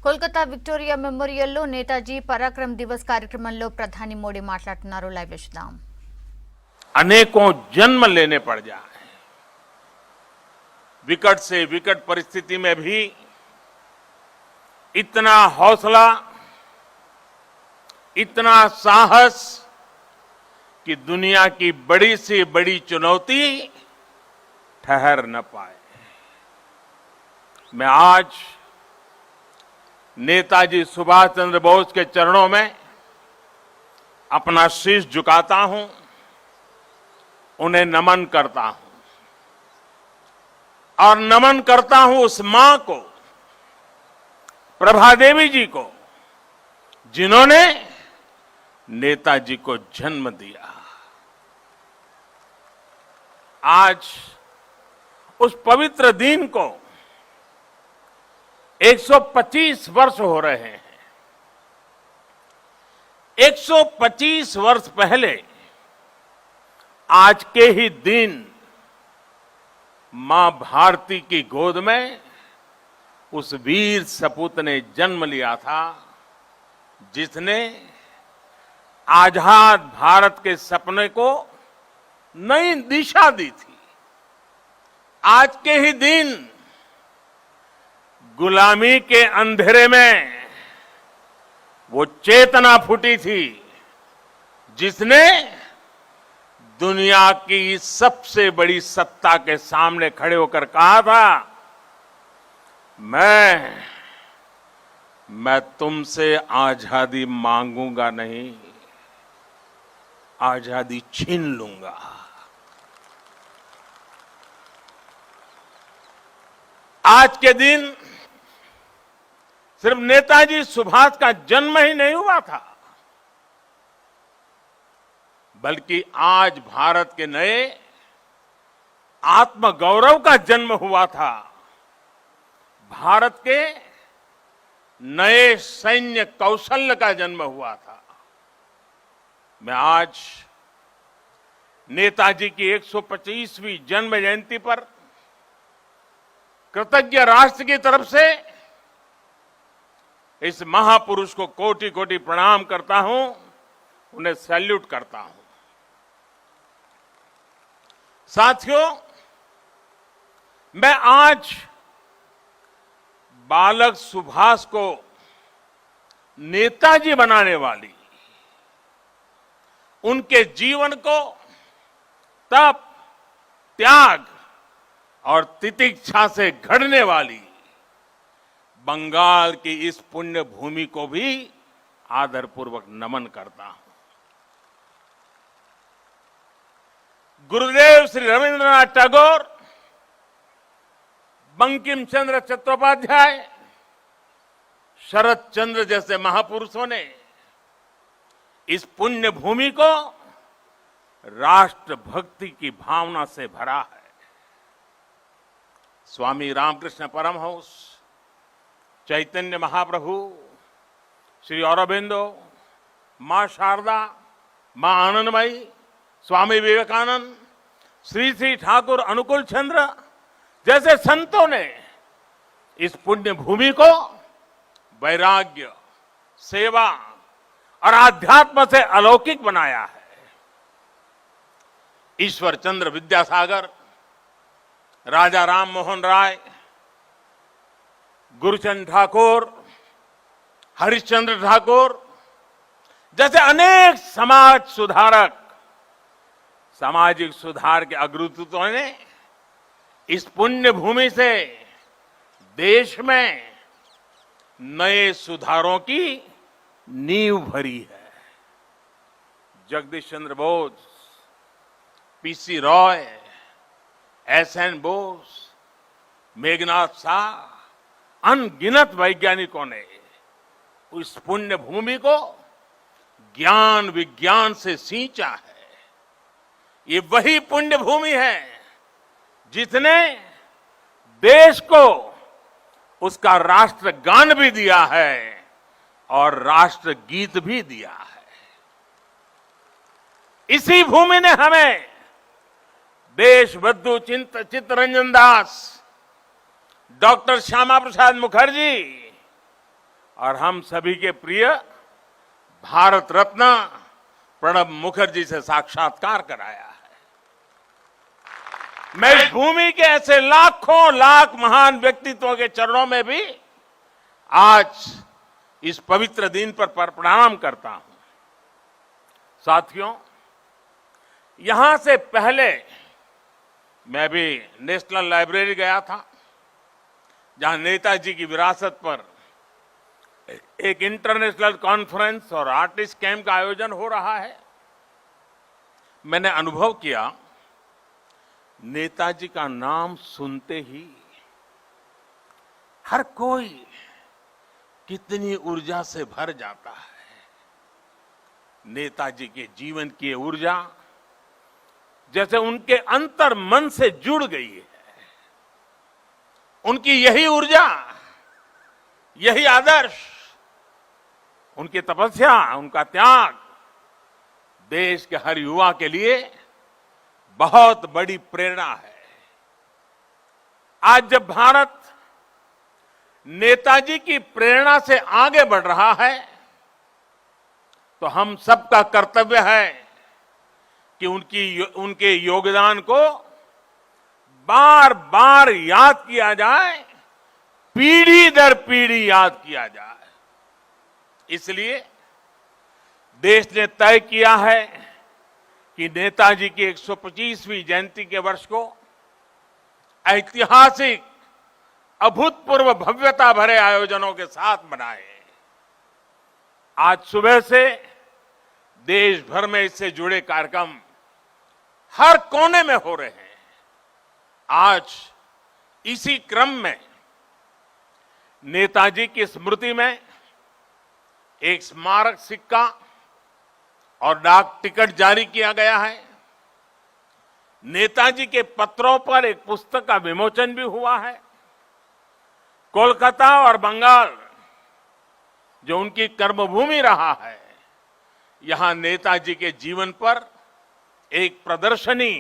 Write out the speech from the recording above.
Kolkata Victoria మెమోరియల్లో Netaji Parakram Divas కార్యక్రమంలో ప్రధాని మోడీ మాట్లాడుతున్నారు. లైవ్ చూద్దాం. अनेकों जन्म लेने पड़ जाए, विकट से विकट परिस्थिति में भी इतना हौसला, इतना साहस कि दुनिया की बड़ी से बड़ी चुनौती ठहर न पाए। मैं आज नेताजी सुभाष चंद्र बोस के चरणों में अपना शीश झुकाता हूं, उन्हें नमन करता हूं और नमन करता हूं उस मां को, प्रभा देवी जी को, जिन्होंने नेताजी को जन्म दिया। आज उस पवित्र दिन को 125 वर्ष हो रहे हैं। 125 वर्ष पहले आज के ही दिन मां भारती की गोद में उस वीर सपूत ने जन्म लिया था, जिसने आजाद भारत के सपने को नई दिशा दी थी। आज के ही दिन गुलामी के अंधेरे में वो चेतना फूटी थी, जिसने दुनिया की सबसे बड़ी सत्ता के सामने खड़े होकर कहा था, मैं तुमसे आजादी मांगूंगा नहीं, आजादी छीन लूंगा। आज के दिन सिर्फ नेताजी सुभाष का जन्म ही नहीं हुआ था, बल्कि आज भारत के नए आत्मगौरव का जन्म हुआ था। भारत के नए सैन्य कौशल्य का जन्म हुआ था। मैं आज नेताजी की 125वीं जन्म जयंती पर कृतज्ञ राष्ट्र की तरफ से इस महापुरुष को कोटि कोटि प्रणाम करता हूं, उन्हें सैल्यूट करता हूं। साथियों, मैं आज बालक सुभाष को नेताजी बनाने वाली, उनके जीवन को तप, त्याग और तितिक्षा से घड़ने वाली बंगाल की इस पुण्य भूमि को भी आदरपूर्वक नमन करता हूं। गुरुदेव श्री रविंद्रनाथ टैगोर, बंकिम चंद्र चट्टोपाध्याय, शरद चंद्र जैसे महापुरुषों ने इस पुण्य भूमि को राष्ट्र भक्ति की भावना से भरा है। स्वामी रामकृष्ण परमहंस, चैतन्य महाप्रभु, श्री अरबिंदो, मां शारदा, मां आनंदमयी, स्वामी विवेकानंद, श्री श्री ठाकुर अनुकूल चंद्र जैसे संतों ने इस पुण्य भूमि को वैराग्य, सेवा और आध्यात्म से अलौकिक बनाया है। ईश्वर चंद्र विद्यासागर, राजा राम मोहन राय, गुरुचंद ठाकुर, हरिश्चंद्र ठाकुर जैसे अनेक समाज सुधारक, सामाजिक सुधार के अग्रदूतों ने इस पुण्य भूमि से देश में नए सुधारों की नींव भरी है। जगदीश चंद्र बोस, पीसी रॉय, एसएन बोस, मेघनाथ शाह, अनगिनत वैज्ञानिकों ने इस पुण्य भूमि को ज्ञान विज्ञान से सींचा है। ये वही पुण्य भूमि है जिसने देश को उसका राष्ट्रगान भी दिया है और राष्ट्र गीत भी दिया है। इसी भूमि ने हमें देशबंधु चित्तरंजन दास, डॉक्टर श्यामा प्रसाद मुखर्जी, और हम सभी के प्रिय भारत रत्न प्रणब मुखर्जी से साक्षात्कार कराया है। मैं इस भूमि के ऐसे लाखों लाख महान व्यक्तित्वों के चरणों में भी आज इस पवित्र दिन पर प्रणाम करता हूं। साथियों, यहां से पहले मैं भी नेशनल लाइब्रेरी गया था, जहां नेताजी की विरासत पर एक इंटरनेशनल कॉन्फ्रेंस और आर्टिस्ट कैंप का आयोजन हो रहा है। मैंने अनुभव किया, नेताजी का नाम सुनते ही हर कोई कितनी ऊर्जा से भर जाता है। नेताजी के जीवन की ऊर्जा जैसे उनके अंतर मन से जुड़ गई है। उनकी यही ऊर्जा, यही आदर्श, उनकी तपस्या, उनका त्याग देश के हर युवा के लिए बहुत बड़ी प्रेरणा है। आज जब भारत नेताजी की प्रेरणा से आगे बढ़ रहा है, तो हम सबका कर्तव्य है कि उनके योगदान को बार बार याद किया जाए, पीढ़ी दर पीढ़ी याद किया जाए। इसलिए देश ने तय किया है कि नेताजी की 125वीं जयंती के वर्ष को ऐतिहासिक, अभूतपूर्व भव्यता भरे आयोजनों के साथ मनाएं। आज सुबह से देश भर में इससे जुड़े कार्यक्रम हर कोने में हो रहे हैं। आज इसी क्रम में नेताजी की स्मृति में एक स्मारक सिक्का और डाक टिकट जारी किया गया है। नेताजी के पत्रों पर एक पुस्तक का विमोचन भी हुआ है। कोलकाता और बंगाल, जो उनकी कर्मभूमि रहा है, यहां नेताजी के जीवन पर एक प्रदर्शनी